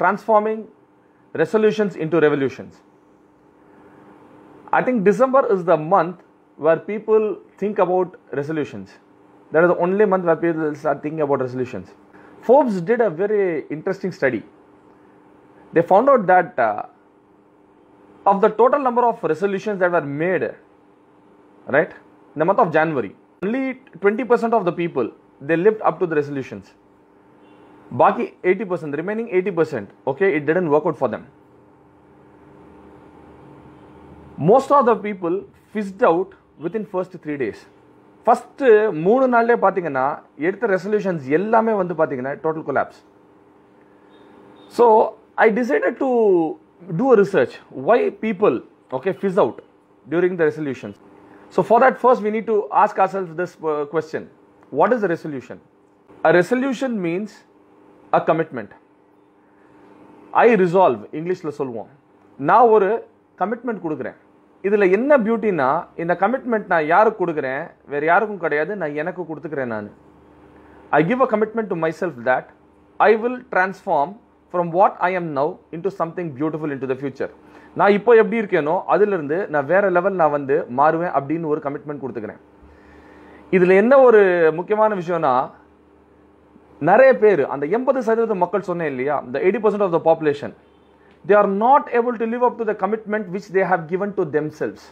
transforming resolutions into revolutions. I think December is the month where people think about resolutions. That is the only month where people start thinking about resolutions. Forbes did a very interesting study. They found out that of the total number of resolutions that were made, right, in the month of January, only 20% of the people, they lived up to the resolutions. Baki 80%, the remaining 80%, okay, it didn't work out for them. Most of the people fizzed out within first 3 days. First 3 நாள்லே பாத்தீங்கன்னா எடுத்த resolutions எல்லாமே வந்து பாத்தீங்கன்னா total collapse. So I decided to do a research why people, okay, fizz out during the resolutions. So for that, first we need to ask ourselves this question: what is a resolution? A resolution means a commitment. I resolve, English la solvom. நான் ஒரு commitment கொடுக்கிறேன். இதுல என்ன பியூட்டினா, இந்த commitment நான் யாருக்கு கொடுக்கிறேன், வேற யாருக்கும் கிடையாது, நான் எனக்கு கொடுத்துக்கிறேன். நான் I give a commitment to myself that I will transform from what I am now into something beautiful into the future. நான் இப்போ எப்படி இருக்கேனோ அதுல இருந்து நான் வேற லெவல் நான் வந்து மாறுவேன் அப்படின்னு ஒரு கமிட்மெண்ட் கொடுத்துக்கிறேன். இதுல என்ன ஒரு முக்கியமான விஷயம்னா, நிறைய பேர் அந்த 80% மக்கள் சொன்னேன் இல்லையா, the 80% of the population, they are not able to live up to the commitment which they have given to themselves.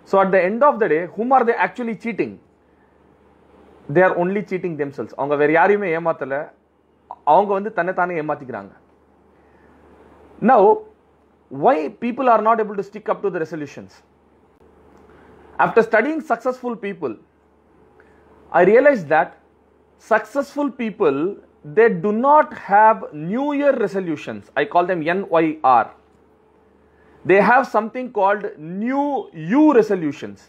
So at the end of the day, whom are they actually cheating? They are only cheating themselves. அவங்க வேற யாரையுமே ஏமாத்தல, அவங்க வந்து தன்னை தானே ஏமாத்திக்கிறாங்க. Now, why people are not able to stick up to the resolutions? After studying successful people, I realized that successful people, they do not have New Year resolutions. I call them NYR. They have something called New You resolutions.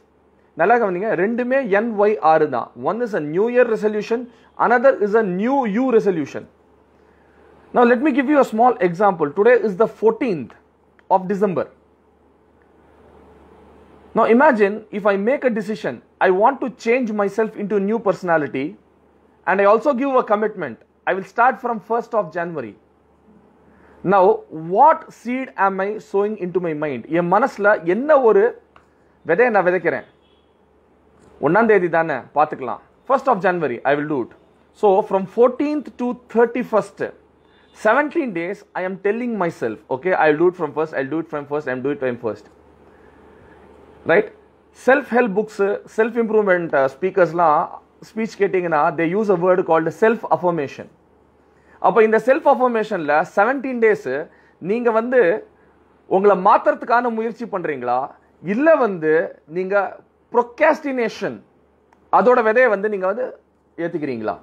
நல்லா கவனிங்க, ரெண்டுமே NYR தான். One is a New Year resolution, another is a New You resolution. Now let me give you a small example. Today is the 14th of December. Now imagine if I make a decision, I want to change myself into a new personality, and I also give a commitment. I will start from 1st of January. Now, what seed am I sowing into my mind? என் மனசுல என்ன ஒரு விதையை நான் விதைக்கிறேன்? 1ஆம் தேதி தானே பார்த்துக்கலாம். 1st of January, I will do it. So, from 14th to 31st, 17 days, I am telling myself, okay, I will do it from 1st, I will do it from 1st, I will do it from 1st. Right? Self-help books, self-improvement speakers la speech கேட்டிங்கன்னா they use a word called self affirmation. அப்போ இந்த self அஃபர்மேஷன்ல 17 days நீங்க வந்து உங்களை மாத்துறதுக்கான முயற்சி பண்றீங்களா, இல்ல வந்து நீங்க procrastination அதோட விதையை வந்து நீங்க வந்து ஏத்துக்கிறீங்களா?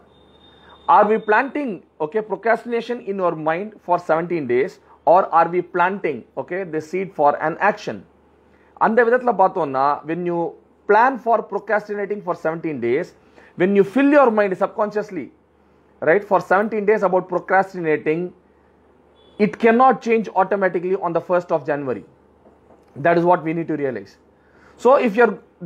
Are we planting, okay, procrastination in your mind for 17 days or are we planting, okay, the seed for an action? அந்த விதத்துல பார்த்தோம்னா, when you plan for procrastinating for 17 days, when you fill your mind subconsciously, right, for 17 days about procrastinating, it cannot change automatically on the 1st of January. That is what we need to realize. So if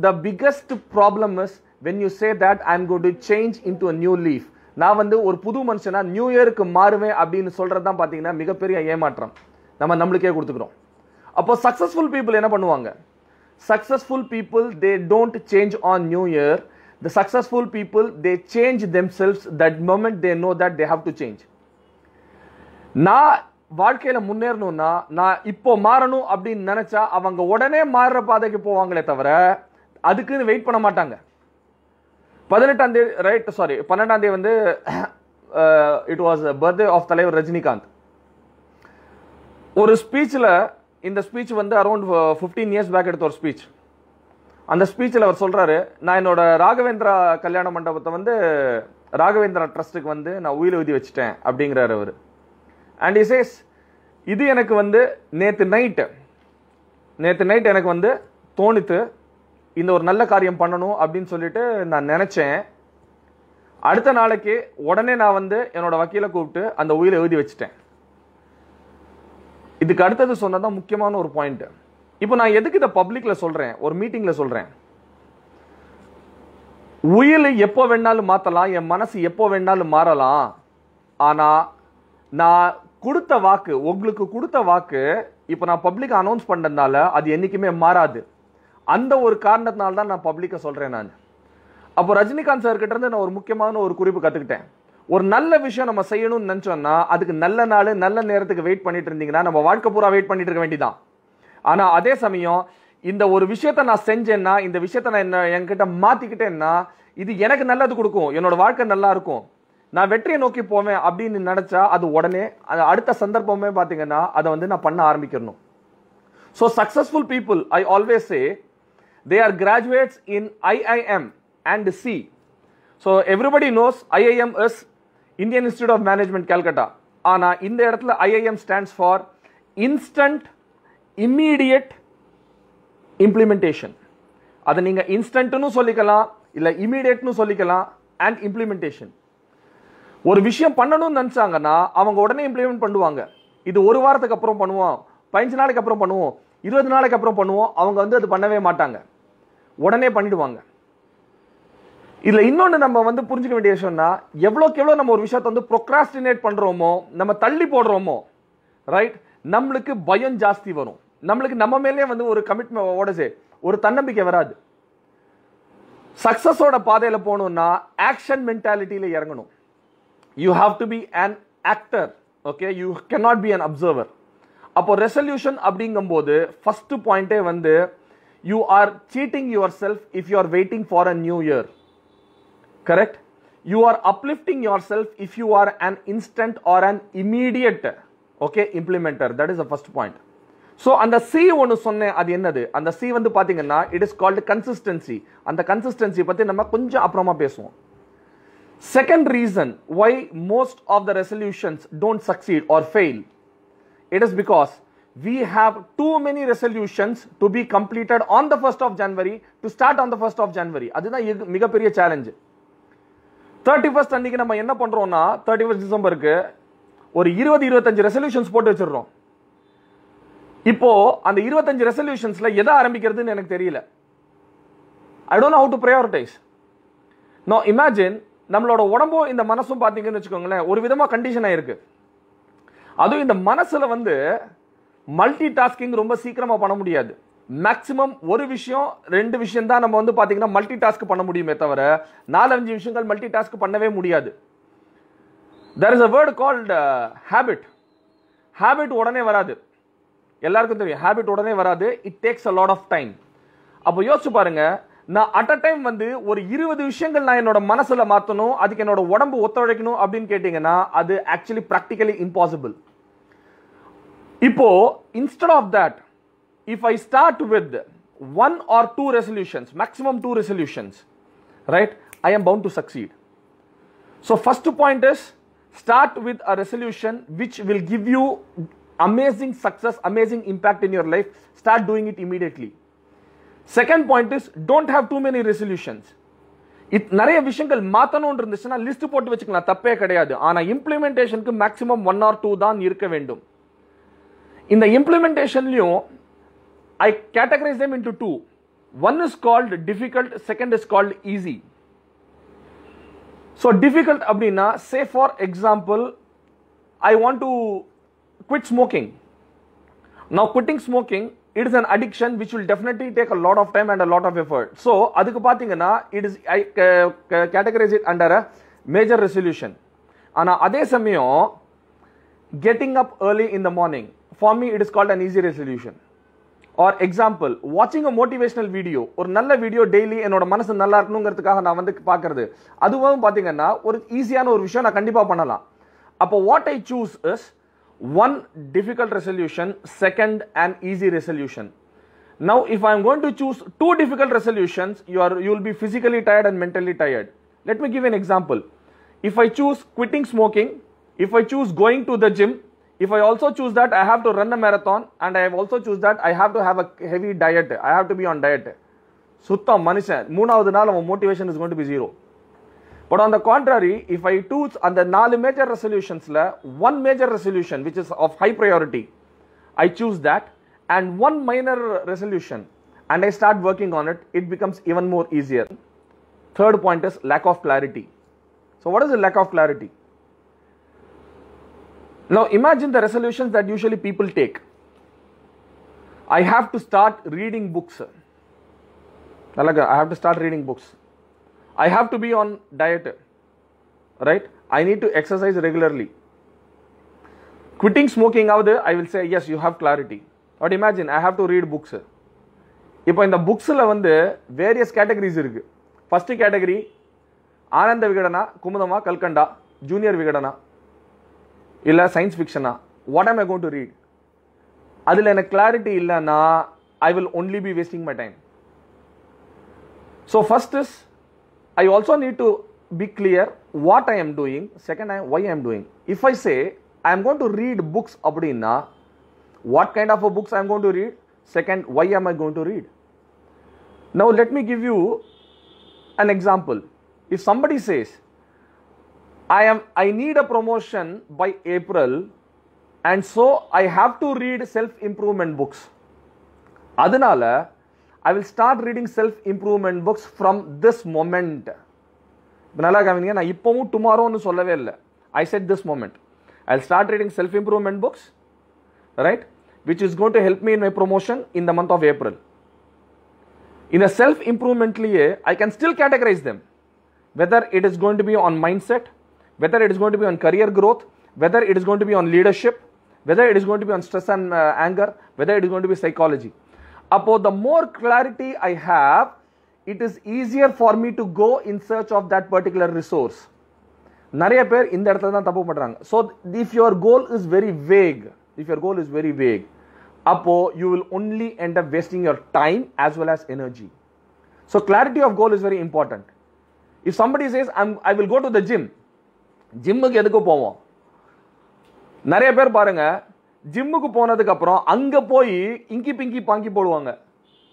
the biggest problem is when you say that I am going to change into a new leaf, நான் வந்து ஒரு புது மனுஷனா new இயருக்கு மாறுவேன் அப்படின்னு சொல்றது தான் பாத்தீங்கன்னா மிகப்பெரிய ஏமாற்றம் நம்மளுக்கே கொடுத்துக்கிறோம். அப்போ சக்சஸ்ஃபுல் பீப்புள் என்ன பண்ணுவாங்க? Successful people, they don't change on New Year. The successful people, they change themselves that moment they know that they have to change. நான் வாழ்க்கையில முன்னேறணும்னா நான் இப்போ மாறணும் அப்படின்னு நினைச்சா அவங்க உடனே மாறுற பாதைக்கு போவாங்களே தவிர அதுக்குன்னு வெயிட் பண்ண மாட்டாங்க. 18ஆம் தேதி, ரைட், சாரி, 12ஆம் தேதி வந்து இட் வாஸ் பர்த்டே ஆஃப் தலைவர் ரஜினிகாந்த். ஒரு ஸ்பீச்ல, இந்த ஸ்பீச் வந்து அரௌண்ட் 15 years பேக் எடுத்த ஒரு ஸ்பீச். அந்த ஸ்பீச்சில் அவர் சொல்றாரு, நான் என்னோட ராகவேந்திரா கல்யாண மண்டபத்தை வந்து ராகவேந்திரா ட்ரஸ்ட்டுக்கு வந்து நான் உயிர் எழுதி வச்சுட்டேன் அப்படிங்கிறாரு அவர். அண்ட் he says, இது எனக்கு வந்து நேற்று நைட் எனக்கு வந்து தோணித்து இந்த ஒரு நல்ல காரியம் பண்ணணும் அப்படின்னு சொல்லிட்டு நான் நினைச்சேன். அடுத்த நாளைக்கு உடனே நான் வந்து என்னோட வக்கீலை கூப்பிட்டு அந்த உயிரை எழுதி வச்சுட்டேன். இதுக்கு அடுத்தது சொன்னதான் முக்கியமான ஒரு பாயிண்ட். இப்போ நான் எதுக்கு இதை பப்ளிக்ல சொல்றேன், ஒரு மீட்டிங்ல சொல்றேன்? உயிரை எப்போ வேணாலும் மாத்தலாம், என் மனசு எப்போ வேணாலும் மாறலாம். ஆனா நான் கொடுத்த வாக்கு, உங்களுக்கு கொடுத்த வாக்கு இப்போ நான் பப்ளிக் அனௌன்ஸ் பண்ணதுனால அது என்னைக்குமே மாறாது. அந்த ஒரு காரணத்தினால தான் நான் பப்ளிக்கை சொல்றேன். நான் அப்போ ரஜினிகாந்த் சார் கிட்ட இருந்து நான் ஒரு முக்கியமான ஒரு குறிப்பு கத்துக்கிட்டேன். ஒரு நல்ல விஷயம் நம்ம செய்யணும்னு நினைச்சோம்னா அதுக்கு நல்ல நாள் நல்ல நேரத்துக்கு வெயிட் பண்ணிட்டு இருந்தீங்கன்னா நம்ம வாழ்க்கை பூரா வெயிட் பண்ணிட்டு இருக்க வேண்டியதான். ஆனா அதே சமயம் இந்த ஒரு விஷயத்த நான் செஞ்சேன்னா, இந்த விஷயத்த நான் என்கிட்ட மாத்திக்கிட்டேன்னா இது எனக்கு நல்லது கொடுக்கும், என்னோட வாழ்க்கை நல்லா இருக்கும், நான் வெற்றியை நோக்கி போவேன் அப்படின்னு நினைச்சா அது உடனே அடுத்த சந்தர்ப்பமே பாத்தீங்கன்னா அதை வந்து நான் பண்ண ஆரம்பிக்கணும். So successful people, I always say, they are graduates in IIM and C. So everybody knows IIM is Indian Institute of Management, Calcutta. ஆனா இந்த இடத்துல IIM stands for Instant Immediate Implementation. அதை நீங்க இன்ஸ்டன்ட்னு சொல்லிக்கலாம், இல்ல இமீடியட்னு சொல்லிக்கலாம், அண்ட் இம்ப்ளிமெண்டேஷன். ஒரு விஷயம் பண்ணணும்னு நினைச்சாங்கன்னா அவங்க உடனே இம்ப்ளிமெண்ட் பண்ணுவாங்க. இது ஒரு வாரத்துக்கு அப்புறம் பண்ணுவோம், 15 நாளைக்கு அப்புறம் பண்ணுவோம், 20 நாளைக்கு அப்புறம் பண்ணுவோம், அவங்க வந்து அது பண்ணவே மாட்டாங்க, உடனே பண்ணிடுவாங்க. இதுல இன்னொன்னு நம்ம வந்து புரிஞ்சுக்க வேண்டிய விஷயம்னா, எவ்வளோக்கு எவ்வளோ நம்ம ஒரு விஷயத்தை வந்து ப்ரொக்ராஸ்டினேட் பண்றோமோ, நம்ம தள்ளி போடுறோமோ, ரைட், நம்மளுக்கு பயம் ஜாஸ்தி வரும், நம்மளுக்கு நம்ம மேலே வந்து ஒரு கமிட்மெண்ட், ஒரு தன்னம்பிக்கை வராது. சக்சஸோட பாதையில போகணும்னா ஆக்ஷன் மென்டாலிட்டியில இறங்கணும். You have to be an actor, okay, you cannot be an observer. அப்போ ரெசல்யூஷன் அப்படிங்கும்போது ஃபர்ஸ்ட் பாயிண்டே வந்து you are cheating yourself if you are waiting for a new year. Correct? You are uplifting yourself if you are an instant or an immediate, okay, implementer. That is the first point. So அந்த C ஒன்று சொன்னேன், அது என்னது? அந்த C வந்து பார்த்தீங்கன்னா it is called consistency. அந்த consistency பற்றி நம்ம கொஞ்சம் அப்புறமா பேசுவோம். Second reason why most of the resolutions don't succeed or fail, it is because we have too many resolutions to be completed on the 1st of January, to start on the 1st of January. அதுதான் மிகப்பெரிய challenge. 31st அன்னைக்கு நம்ம என்ன பண்றோம்னா 31st டிசம்பருக்கு ஒரு 20-25 resolutions போட்டு வச்சிடுறோம். இப்போ அந்த 25 ரெசல்யூஷன்ஸ்ல எதை ஆரம்பிக்கிறதுன்னு எனக்கு தெரியல. I don't know how to prioritize. Now imagine நம்மளோட உடம்பும் இந்த மனசும் பாத்தீங்கன்னு வச்சுக்கோங்களேன், ஒரு விதமா கண்டிஷன் ஆயிருக்கு. அதுவும் இந்த மனசுல வந்து மல்டி டாஸ்கிங் ரொம்ப சீக்கிரமா பண்ண முடியாது. மேக்சிமம் ஒரு விஷயம் 2 விஷயம் தான் நம்ம வந்து பாத்தீங்கன்னா மல்டி டாஸ்க் பண்ண முடியுமே தவிர 4-5 விஷயங்கள் மல்டி டாஸ்க் பண்ணவே முடியாது. there is a word called habit. habit உடனே வராது, எல்லாருக்கும் தெரியும். habit உடனே வராது, it takes a lot of time. அப்போ யோசிச்சு பாருங்க, நான் அட் அ டைம் வந்து ஒரு 20 விஷயங்கள் நான் என்னோட மனசுல மாத்தணும், அதுக்கு என்னோட உடம்பு ஒத்துழைக்கணும் அப்படின்னு கேட்டீங்கன்னா அது ஆக்சுவலி பிராக்டிகலி இம்பாசிபிள். இப்போ instead of that, if I start with 1 or 2 resolutions, maximum 2 resolutions, right, I am bound to succeed. So first point is start with a resolution which will give you amazing success, amazing impact in your life. Start doing it immediately. Second point is don't have too many resolutions. நிறைய விஷயங்கள் மாத்தணும்னு இருந்துச்சுன்னா list போட்டு வச்சுக்கலாம், தப்பே கிடையாது. ஆனா இம்ப்ளிமெண்டேஷனுக்கு maximum 1 or 2 தான் இருக்க வேண்டும். இந்த இம்ப்ளிமெண்டேஷன்லயும் I categorize them into 2. One is called difficult, second is called easy. So difficult அப்படின்னா, say for example I want to quit smoking. Now quitting smoking, it is an addiction which will definitely take a lot of time and a lot of effort. So அதுக்கு பாத்தீங்கன்னா it is I categorize it under a major resolution. ஆனா அதே சமயம் getting up early in the morning, for me it is called an easy resolution. Or example, watching a motivational video, ஒரு நல்ல video daily என்னோட மனசு நல்லா இருக்கணுங்கிறதுக்காக நான் வந்து பார்க்கறது, அதுவும் பாத்தீங்கன்னா ஒரு ஈஸியான ஒரு விஷயம், நான் கண்டிப்பா பண்ணலாம். அப்போ what I choose is 1 difficult resolution, second an easy resolution. Now if I am going to choose 2 difficult resolutions, you will be physically tired and mentally tired. Let me give an example. If I choose quitting smoking, if I choose going to the gym, if I also choose that I have to run a marathon, and I have also choose that I have to have a heavy diet, I have to be on diet, சுத்தம் மனுஷன் 3வது நாள் அவன் motivation is going to be 0. But on the contrary, if I choose அந்த 4 major resolutionsல 1 major resolution which is of high priority, I choose that, and 1 minor resolution, and I start working on it, it becomes even more easier. Third point is lack of clarity. So what is the lack of clarity? Now imagine the resolutions that usually people take. I have to start reading books. I have to start reading books. I have to be on diet. Right? I need to exercise regularly. Quitting smoking out there, I will say, yes, you have clarity. But imagine, I have to read books. இப்போ இந்த புக்ஸில் வந்து various categories இருக்கு. First category ஆனந்த விகடனா, குமுதமா, கல்கண்டா, junior விகடனா, இல்லை science ஃபிக்ஷனா, what ஆம் I going to read? அதில் எனக்கு clarity இல்லைன்னா I will only be wasting my time. So first is I also need to be clear what I am doing. Second, why I am doing. If I say I am going to read books abdina, what kind of a books I am going to read? Second, why am I going to read? Now let me give you an example. If somebody says I need a promotion by April and so I have to read self improvement books, adanala I will start reading self improvement books from this moment. நல்லா கவனிங்க, நான் இப்போவும் டுமாரோன்னு சொல்லவே இல்லை. I said this moment I start reading self improvement books, right, which is going to help me in my promotion in the month of April. இந்த self இம்ப்ரூவ்மெண்ட்லேயே I can still categorize them, whether it is going to be on mind set, whether it is going to be on career growth, whether it is going to be on leadership, whether it is going to be on stress and anger, whether it is going to be psychology. அப்போ the more clarity I have, it is easier for me to go in search of that particular resource. நிறைய பேர் இந்த இடத்துல தான் தப்பு பண்றாங்க. So if your goal is very vague, அப்போ you will only end up wasting your time as well as energy. So clarity of goal is very important. If somebody says I will go to the gym, ஜிம்முக்கு எதுக்கு போவோம்? நிறைய பேர் பாருங்க, ஜிம்முக்கு போனதுக்கு அப்புறம் அங்க போய் இங்கி பிங்கி பாங்கி போடுவாங்க.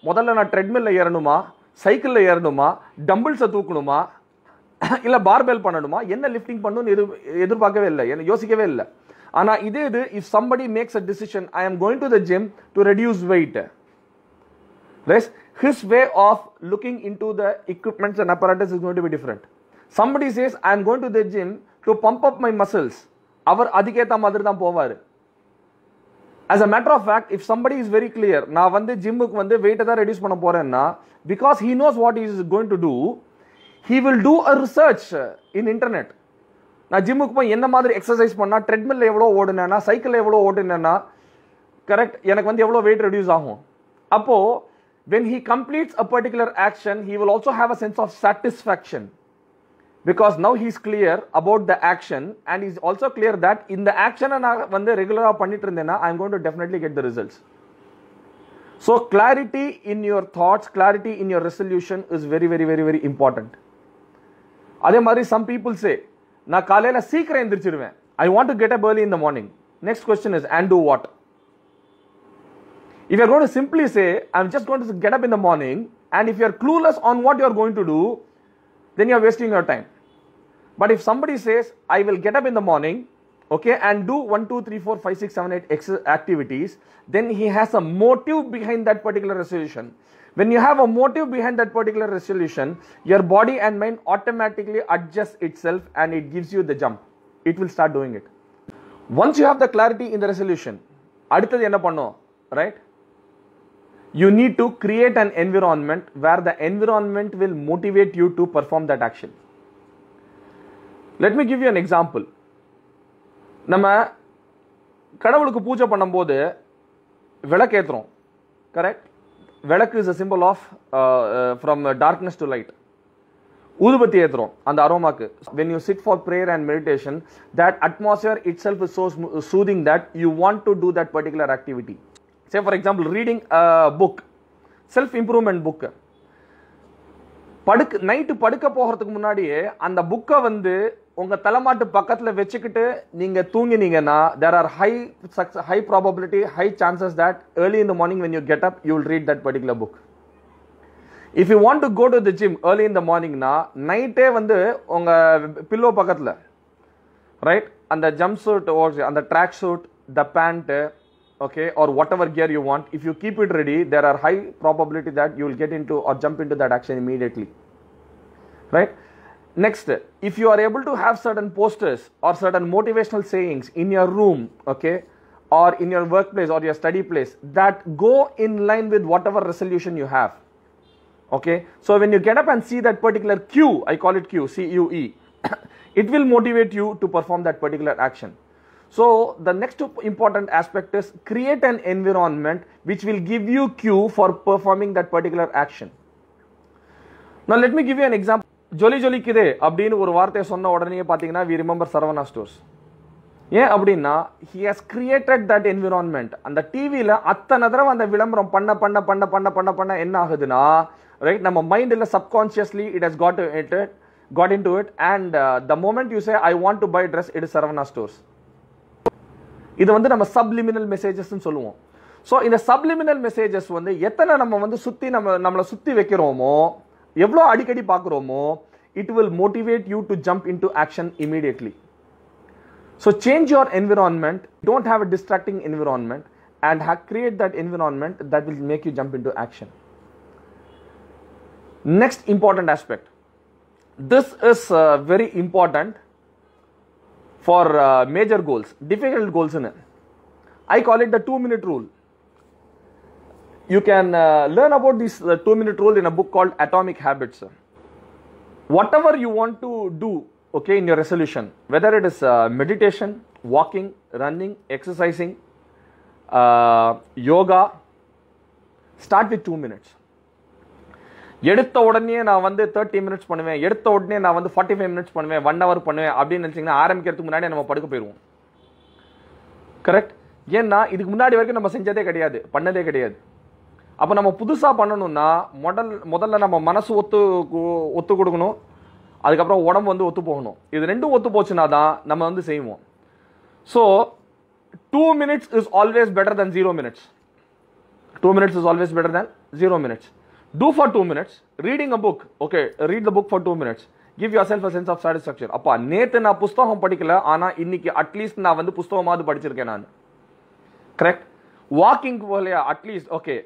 முதல்ல நான் ட்ரெட்மில்ல ஏறணுமா, சைக்கிள்ல ஏறணுமா, டம்பிள்ஸை தூக்கணுமா, இல்ல பார்பெல் பண்ணணுமா, என்ன லிஃப்டிங் பண்ணணும்னு எதிர்பார்க்கவே இல்லை, என்ன யோசிக்கவே இல்லை. ஆனா இதே இது if somebody makes a decision, I am going to the gym to reduce weight, right, his way of looking into the equipments and apparatus is going to be different. Somebody says I am going to the gym to pump up my muscles, அவர் அதுக்கேற்ற மாதிரி தான் போவாரு. As a matter of fact, if somebody is very clear, நான் வந்து ஜிம்முக்கு வந்து வெயிட்டை தான் ரெடியூஸ் பண்ண போறேன்னா, because he knows what he is going to do, he will do a research in internet. நான் ஜிம்முக்கு போய் என்ன மாதிரி எக்ஸசைஸ் பண்ணா, ட்ரெட்மில்ல எவ்வளோ ஓடுனேன்னா, சைக்கிள் எவ்வளோ ஓடுனேன்னா கரெக்ட் எனக்கு வந்து எவ்வளோ வெயிட் ரெடியூஸ் ஆகும். அப்போ when he completes a particular action, he will also have a sense of satisfaction, because now he is clear about the action and he is also clear that in the action நான் வந்து ரெகுலரா பண்ணிட்டு இருந்தேன்னா I am going to definitely get the results. So clarity in your thoughts, clarity in your resolution is very important. அதே மாதிரி some people say நான் காலையில சீக்கிரம் எந்திரிச்சிடுவேன், I want to get up early in the morning. Next question is, and do what? If you are going to simply say I am just going to get up in the morning, and if you are clueless on what you are going to do, then you are wasting your time. But if somebody says I will get up in the morning, okay, and do 1 2 3 4 5 6 7 8 activities, then he has a motive behind that particular resolution. When you have a motive behind that particular resolution, your body and mind automatically adjust itself and it gives you the jump. It will start doing it. Once you have the clarity in the resolution, அடுத்தது என்ன பண்ணும், right? You need to create an environment where the environment will motivate you to perform that action. Let me give you an example. நம்ம கடவுளுக்கு பூஜை பண்ணும்போது விளக்கேத்துறோம், correct? விளக்கு is a symbol of from darkness to light. ஊதுபத்தி ஏத்துறோம் அந்த அரோமாக்கு. When you sit for prayer and meditation, that atmosphere itself is so soothing that you want to do that particular activity. Say for example, reading a book, self improvement book. Night படுக்க போகிறதுக்கு முன்னாடியே அந்த புக்கை வந்து உங்க தலைமாட்டு பக்கத்துல வச்சுக்கிட்டு நீங்க தூங்கினீங்கன்னா, there are high probability, high chances that early in the morning when you get up, you will read that particular book. If you want to go to the gym early in the morning na, நைட்டே வந்து உங்க pillow பக்கத்துல, right, அந்த jump suit or அந்த track suit, the pant, okay, or whatever gear you want, if you keep it ready, there are high probability that you will get into or jump into that action immediately, right? Next, if you are able to have certain posters or certain motivational sayings in your room, okay, or in your workplace or your study place that go in line with whatever resolution you have, okay, so when you get up and see that particular cue, I call it cue, CUE, it will motivate you to perform that particular action. So the next important aspect is create an environment which will give you cue for performing that particular action. Now let me give you an example. ஜொலி ஜொலிக்குதே அப்படின்னு ஒரு வார்த்தையை சொன்ன உடனே பார்த்தீங்கன்னா we remember Saravana stores. ஏன் அப்படின்னா he has created that environment. அந்த டிவியில் அத்தனை தடவை அந்த விளம்பரம் பண்ண பண்ண பண்ண பண்ண பண்ண பண்ண என்ன ஆகுதுன்னா, ரைட், நம்ம மைண்டில் subconsciously it has got into it and the moment you say I want to buy dress, it is Saravana stores. இது வந்து நம்ம subliminal messages ன்னு சொல்லுவோம். ஸோ இந்த subliminal messages வந்து எத்தனை நம்ம வந்து சுற்றி நம்மளை சுற்றி வைக்கிறோமோ, எவ்வளோ அடிக்கடி பார்க்குறோமோ, it will motivate you to jump into action immediately. So change your environment, don't have a distracting environment, and create that environment that will make you jump into action. Next important aspect, this is very important for major goals, difficult goals in it. I call it the 2-minute rule. You can learn about this 2-minute rule in a book called Atomic Habits. Whatever you want to do, okay, in your resolution, whether it is meditation, walking, running, exercising, yoga, start with 2 minutes. எடுத்த உடனே நான் வந்து 30 minutes பண்ணுவேன், எடுத்த உடனே நான் வந்து 45 minutes பண்ணுவேன், 1 hour பண்ணுவேன் அப்படின்னு நினைச்சீங்கன்னா ஆரம்பிக்கிறதுக்கு முன்னாடி நம்ம படுக்க போயிடுவோம். கரெக்ட்? ஏன்னா இதுக்கு முன்னாடி வரைக்கும் நம்ம செஞ்சதே கிடையாது, பண்ணதே கிடையாது. அப்போ நம்ம புதுசாக பண்ணணும்னா முதல்ல நம்ம மனசு ஒத்து கொடுக்கணும், அதுக்கப்புறம் உடம்பு வந்து ஒத்து போகணும். இது ரெண்டும் ஒத்து போச்சுன்னா தான் நம்ம வந்து செய்வோம். So 2 minutes is always better than 0 minutes. 2 minutes is always better than 0 minutes. Do for 2 minutes. Reading a book, okay, read the book for 2 minutes. Give yourself a sense of satisfaction. அப்பா நேற்று நான் புஸ்தகம் படிக்கல, ஆனால் இன்னைக்கு at least நான் வந்து புஸ்தகமாவது படிச்சிருக்கேன் நான். கரெக்ட்? வாக்கிங் போலையா, at least okay,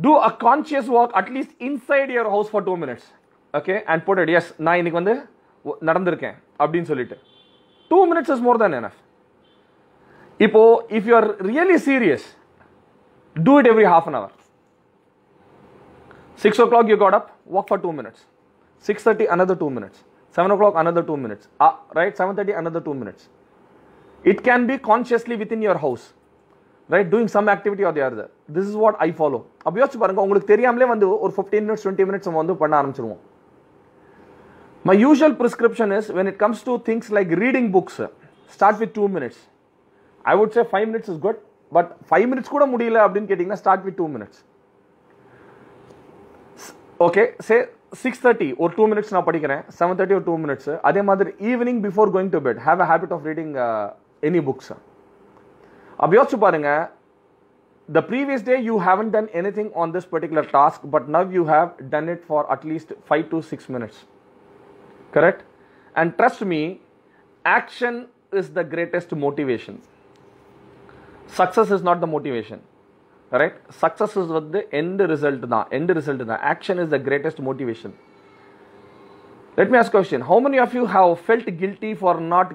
do a conscious walk at least inside your house for 2 minutes, okay, and put it, yes, நான் இன்னைக்கு வந்து நடந்திருக்கேன் அப்படின்னு சொல்லிட்டு 2 minutes is more than enough. இப்போ if you are really serious, do it every half an hour. 6 o'clock you got up, walk for 2 minutes. 6:30 another 2 minutes. 7 o'clock another 2 minutes. Right, 7:30 another 2 minutes. It can be consciously within your house, right, doing some activity or the other. This is what I follow. அப்ப யோசிச்சு பாருங்க, உங்களுக்கு தெரியாமலே வந்து ஒரு 15 minutes 20 minutes நம்ம வந்து பண்ண ஆரம்பிச்சிருவோம். My usual prescription is when it comes to things like reading books, start with 2 minutes. I would say 5 minutes is good, but 5 minutes கூட முடியல அப்படின்னு கேட்டிங்கன்னா start with 2 minutes. Okay, say 6:30 or 2 minutes நான் படிக்கிறேன், 7:30 or 2 minutes. அதே மாதிரி evening before going to bed, have a habit of reading any books. அப்ப யோசிச்சு பாருங்க, the previous day you haven't done anything on this particular task, but now you have done it for at least 5 to 6 minutes. Correct? And trust me, action is the greatest motivation. Success is not the motivation. Right? Success is the end result. Action is the greatest motivation. Let me ask a question. How many of you have felt guilty for not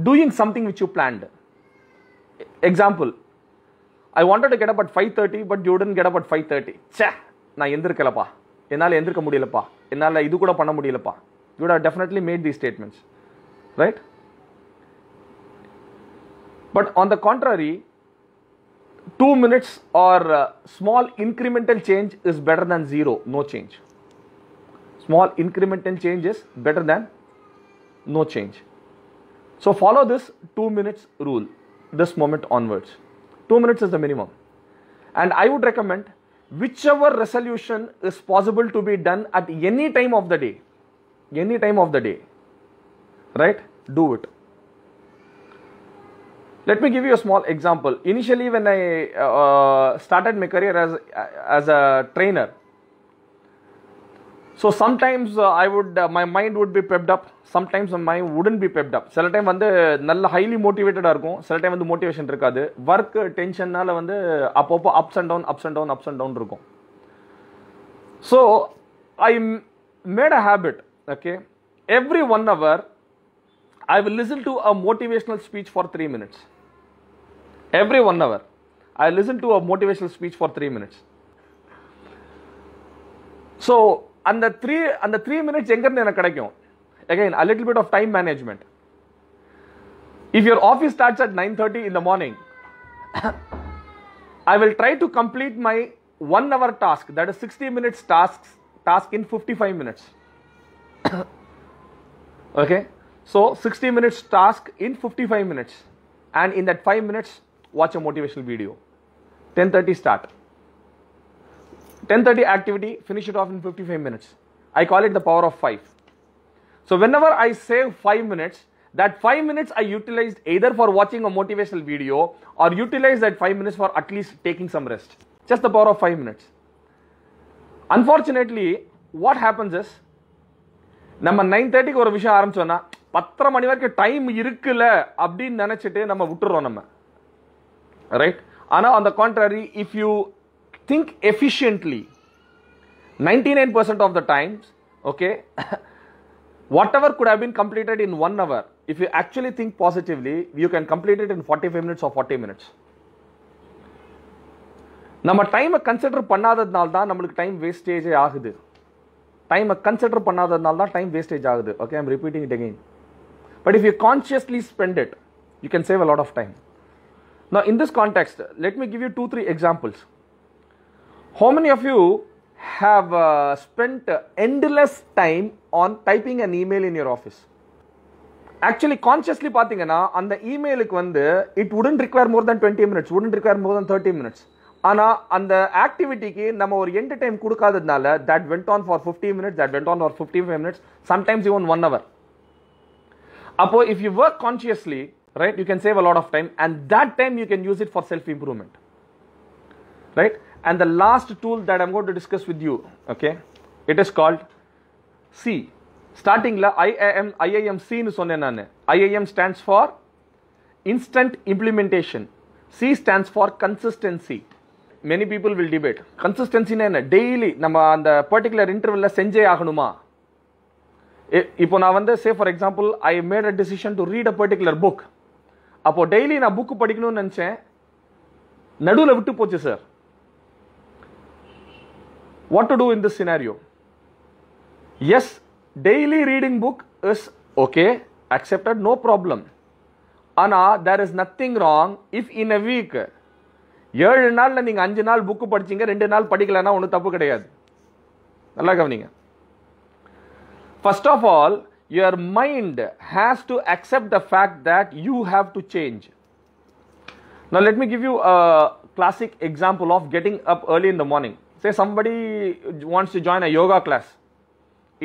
doing something which you planned? Example, I wanted to get up at 5:30, but you didn't get up at 5:30. நான் எந்திருக்கலப்பா, என்னால் எந்திருக்க முடியலப்பா, என்னால் இது கூட பண்ண முடியலப்பா. You would have definitely made these statements, right? But on the contrary, 2 minutes or small incremental change is better than zero, no change. Small incremental change is better than no change. So follow this 2 minutes rule this moment onwards. 2 minutes is the minimum. And I would recommend whichever resolution is possible to be done at any time of the day. Any time of the day. Right? Do it. Let me give you a small example. Initially, when I started my career as a trainer, so sometimes my mind would be pepped up, sometimes my mind wouldn't be pepped up. சில time வந்து நல்ல highly motivated இருக்கும், சில time வந்து motivation இருக்காது. Work tensionனால வந்து அப்பப்போ ups and down இருக்கும். So I made a habit, okay, every 1 hour, I will listen to a motivational speech for 3 minutes. Every 1 hour, I listen to a motivational speech for 3 minutes. So, and the 3 minutes, again, a little bit of time management. If your office starts at 9:30 in the morning, I will try to complete my 1 hour task, that is 60 minutes task in 55 minutes. Okay, so 60 minutes task in 55 minutes, and in that 5 minutes, watch a motivational video. 10:30 start. 10:30 activity, finish it off in 55 minutes. I call it the power of 5. So whenever I save 5 minutes, that 5 minutes I utilized either for watching a motivational video or utilize that 5 minutes for at least taking some rest. Just the power of 5 minutes. Unfortunately, what happens is, நம்ம 9:30 ஒரு விஷயம் ஆரம்பிச்சோம்னா 10:30 மணி வரைக்கும் time இருக்குல்ல அப்படின்னு நினைச்சிட்டு நம்ம விட்டுறோம் நம்ம. Right? ஆனா on the contrary, if you think efficiently, 99% of the times, okay, whatever could have been completed in 1 hour, if you actually think positively, you can complete it in 45 minutes or 40 minutes. நம்ம டைமை consider பண்ணாததுனால தான் நம்மளுக்கு time wastage ஆகுது. டைமை consider பண்ணாததுனால தான் time wastage ஆகுது. Okay, I'm repeating it again. But if you consciously spend it, you can save a lot of time. Now, in this context, let me give you 2-3 examples. How many of you have spent endless time on typing an email in your office? Actually, consciously பாத்தீங்கன்னா அந்த emailக்கு வந்து it wouldn't require more than 20 minutes, wouldn't require more than 30 minutes. ஆனா அந்த ஆக்டிவிட்டிக்கு நம்ம ஒரு end time கொடுக்காததுனால that went on for 50 minutes, that went on for 55 minutes, sometimes even 1 hour. அப்போ if you work consciously, right, you can save a lot of time, and that time you can use it for self improvement. Right? And the last tool that I'm going to discuss with you, okay, it is called C. Starting la IIMC nu sonne nanu. IIM stands for instant implementation. C stands for consistency. Many people will debate consistency na enna, daily நம்ம அந்த particular interval செஞ்சே ஆகணுமா. இப்போ நான் வந்து say for example, I made a decision to read a particular book. அப்போ daily நான் book படிக்கணும்னு நினைச்சேன், நடுவுல விட்டு போச்சு sir. What to do in this scenario? Yes, daily reading book is okay, accepted, no problem. Ana, there is nothing wrong if in a week 7 நாள்ல நீங்க 5 நாள் புக் படிச்சீங்க, 2 நாள் படிக்கலனா ஒண்ணும் தப்பு கிடையாது. நல்லா கவனிங்க. First of all, your mind has to accept the fact that you have to change. Now let me give you a classic example of getting up early in the morning. Say somebody wants to join a yoga class.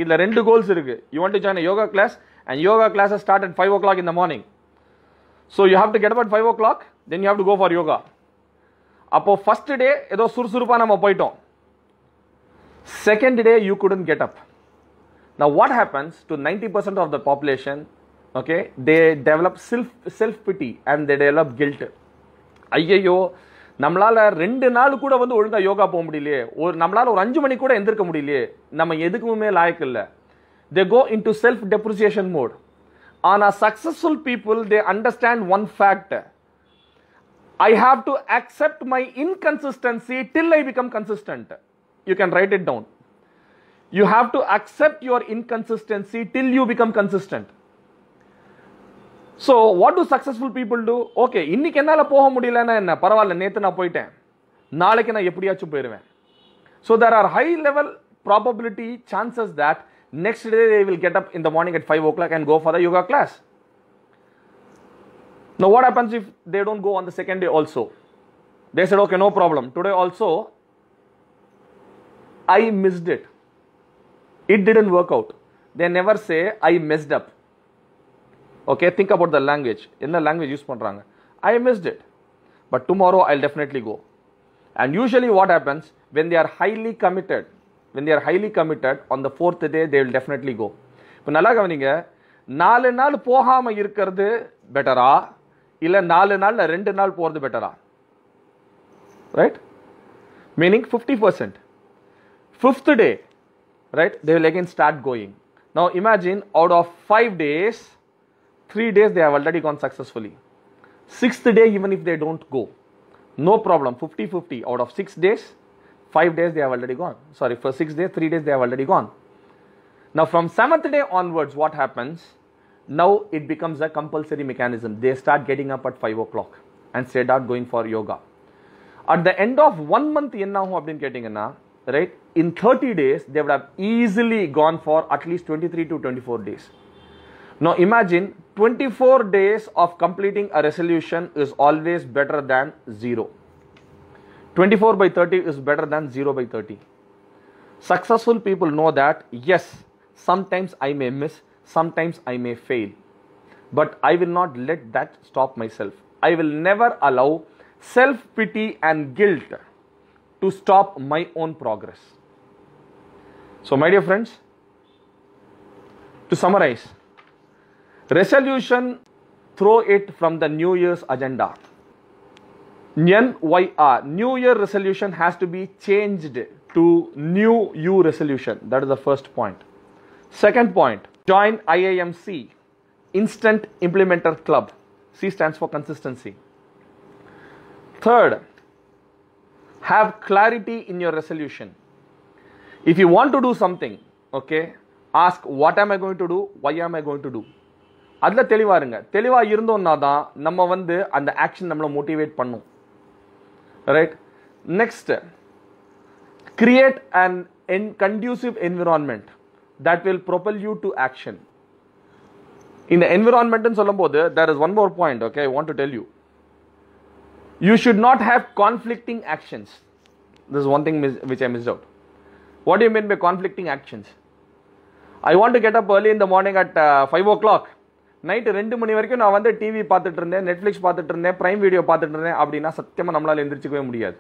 Idla rendu goals irukku. You want to join a yoga class, and yoga classes start at 5 o'clock in the morning. So you have to get up at 5 o'clock, then you have to go for yoga. Appo first day edo sursurupa nama poitom. Second day you couldn't get up. Now what happens to 90% of the population? Okay, they develop self pity and they develop guilt. ஐயோ, நம்மளால 2 நாள் கூட வந்து ஒழுங்கா யோகா போக முடியலையே, நம்மளால ஒரு 5 மணி கூட எந்திருக்க முடியலையே, நம்ம எதுக்குமே லாயக்கு இல்ல. They go into self depreciation mode. On a successful people, they understand one fact: I have to accept my inconsistency till I become consistent. You can write it down. You have to accept your inconsistency till you become consistent. So what do successful people do? Okay, இன்னைக்கு என்னால போக முடியலன்னா என்ன, பரவாயில்ல, நேத்து நான் போயிட்டேன், நாளைக்கு நான் எப்படியாச்சும் போயிடுவேன். So there are high level probability chances that next day they will get up in the morning at 5 o'clock and go for the yoga class. Now what happens if they don't go on the second day also? They said, okay, no problem, today also I missed it. It didn't work out. They never say I messed up. Okay, think about the language. Enna language use பண்றாங்க? I missed it, but tomorrow I'll definitely go. And usually what happens when they are highly committed? When they are highly committed, on the 4th day they will definitely go. இப்போ நல்லா கவனிங்க, 4 நாள் போகாம இருக்கிறது பெட்டரா இல்ல 4 நாள்ல 2 நாள் போறது பெட்டரா? Right? Meaning 50%. 5th day, right, they will again start going. Now imagine out of 5 days, 3 days they have already gone successfully. 6th day, even if they don't go, no problem, 50-50. Out of 6 days, 5 days they have already gone. Sorry, for 6 days, 3 days they have already gone. Now from 7th day onwards, what happens? Now it becomes a compulsory mechanism. They start getting up at 5 o'clock and start going for yoga. At the end of 1 month, right, in 30 days, they would have easily gone for at least 23 to 24 days. Now imagine 24 days of completing a resolution is always better than 0. 24 by 30 is better than 0 by 30. Successful people know that, yes, sometimes I may miss, sometimes I may fail, but I will not let that stop myself. I will never allow self-pity and guilt to stop my own progress. So my dear friends, to summarize, resolution, throw it from the New Year's agenda. NYR, New Year resolution has to be changed to New You resolution. That is the first point. Second point, join IIMC, Instant Implementer Club. C stands for consistency. Third, have clarity in your resolution. If you want to do something, okay, ask what am I going to do, why am I going to do. அதுல தெளிவா இருங்க. தெளிவா இருந்தோம்னா தான் நம்ம வந்து அந்த action நம்மள மோட்டிவேட் பண்ணும். Right? Next, create an conducive environment that will propel you to action. In the environment ன்னு சொல்லும்போது there is one more point, okay, I want to tell you. You should not have conflicting actions. This is one thing which I missed out. What do you mean by conflicting actions? I want to get up early in the morning at 5 o'clock. Night 2 மணி வரைக்கும் நான் வந்து TV பார்த்துட்டு இருந்தேன், Netflix பார்த்துட்டு இருந்தேன், prime video பார்த்துட்டு இருந்தேன் அப்படின்னா சத்தியமாக நம்மளால் எந்திரிச்சிக்கவே முடியாது.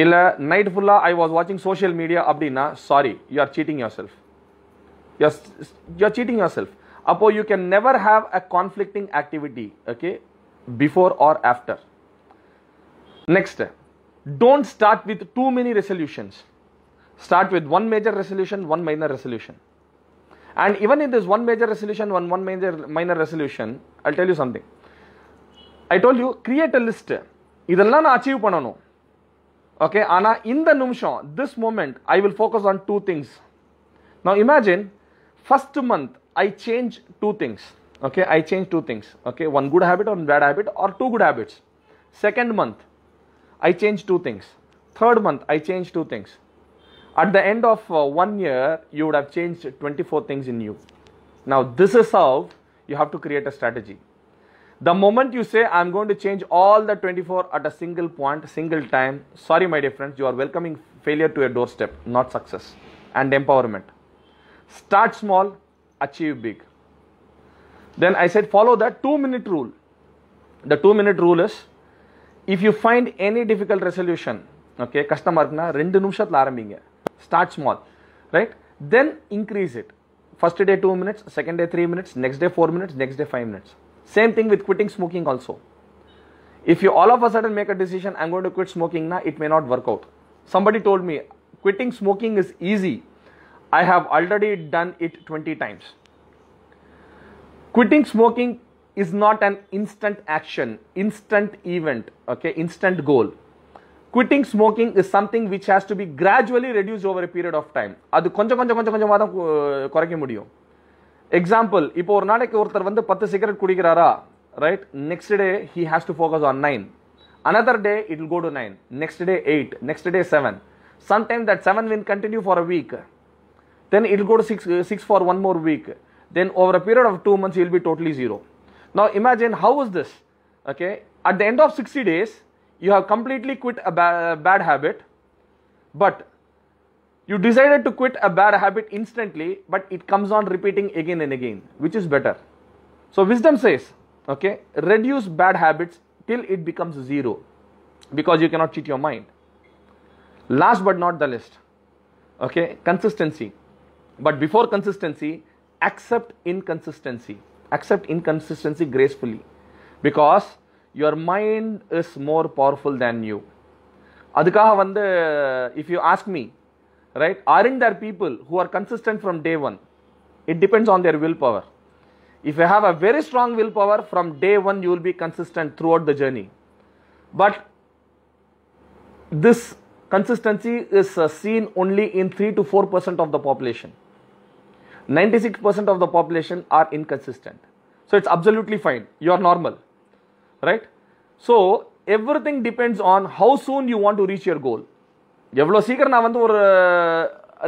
இல்லை நைட் ஃபுல்லாக ஐ வாஸ் வாட்சிங் சோஷியல் மீடியா அப்படின்னா sorry, you are cheating yourself. You are cheating yourself. அப்போ you can never have a conflicting activity, okay, before or after. Next, don't start with too many resolutions. Start with one major resolution, one minor resolution. And even in this one major resolution, one minor resolution, I'll tell you something. I told you, create a list. இதெல்லாம் நான் achieve பண்ணணும். Okay, ஆனா இந்த நிமிஷம், this moment, I will focus on 2 things. Now imagine, first month, I change 2 things. Okay, I change 2 things. Okay, one good habit or one bad habit or 2 good habits. Second month, I change 2 things. Third month, I change 2 things. At the end of 1 year, you would have changed 24 things in you. Now, this is how you have to create a strategy. The moment you say, I'm going to change all the 24 at a single point, single time, sorry, my dear friends, you are welcoming failure to your doorstep, not success and empowerment. Start small, achieve big. Then I said, follow that 2-minute rule. The 2-minute rule is, if you find any difficult resolution, okay, கஷ்டமா இருக்குனா 2 நிமிஷத்துல ஆரம்பிங்க. Start small, right? Then increase it. First day 2 minutes, second day 3 minutes, next day 4 minutes, next day 5 minutes. Same thing with quitting smoking also. If you all of a sudden make a decision, I'm going to quit smoking, it may not work out. Somebody told me, quitting smoking is easy. I have already done it 20 times. Quitting smoking is not an instant action, instant event, okay, instant goal. Quitting smoking is something which has to be gradually reduced over a period of time. அது கொஞ்சம் தான் குறைக்க முடியும். Example, இப்போ ஒரு நாளைக்கு ஒருத்தர் வந்து 10 சிகரெட் குடிக்கிறாரா, right, next day he has to focus on 9. Another day it will go to 9, next day 8, next day 7. Sometimes that 7 will continue for a week. Then it will go to 6 for 1 more week. Then over a period of 2 months he will be totally 0. Now imagine how is this, okay? At the end of 60 days, you have completely quit a bad habit, but you decided to quit a bad habit instantly, but it comes on repeating again and again. Which is better? So wisdom says, okay, reduce bad habits till it becomes 0, because you cannot cheat your mind. Last but not the least, okay, consistency. But before consistency, accept inconsistency. Accept inconsistency gracefully, because your mind is more powerful than you. அதுக்காக வந்து, if you ask me, right, aren't there people who are consistent from day 1? It depends on their willpower. If you have a very strong willpower, from day one you will be consistent throughout the journey. But this consistency is seen only in 3 to 4% of the population. 96% of the population are inconsistent. So it's absolutely fine. You are normal, right? So everything depends on how soon you want to reach your goal. எவ்வளோ சீக்கிரம் நான் வந்து ஒரு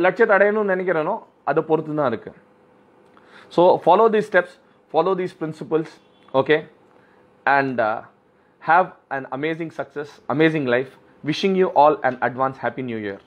லட்சியத்தை அடையணும்னு நினைக்கிறேனோ அதை பொறுத்து தான் இருக்கு. So follow these steps, follow these principles, okay, and have an amazing success, amazing life. Wishing you all an advance Happy New Year.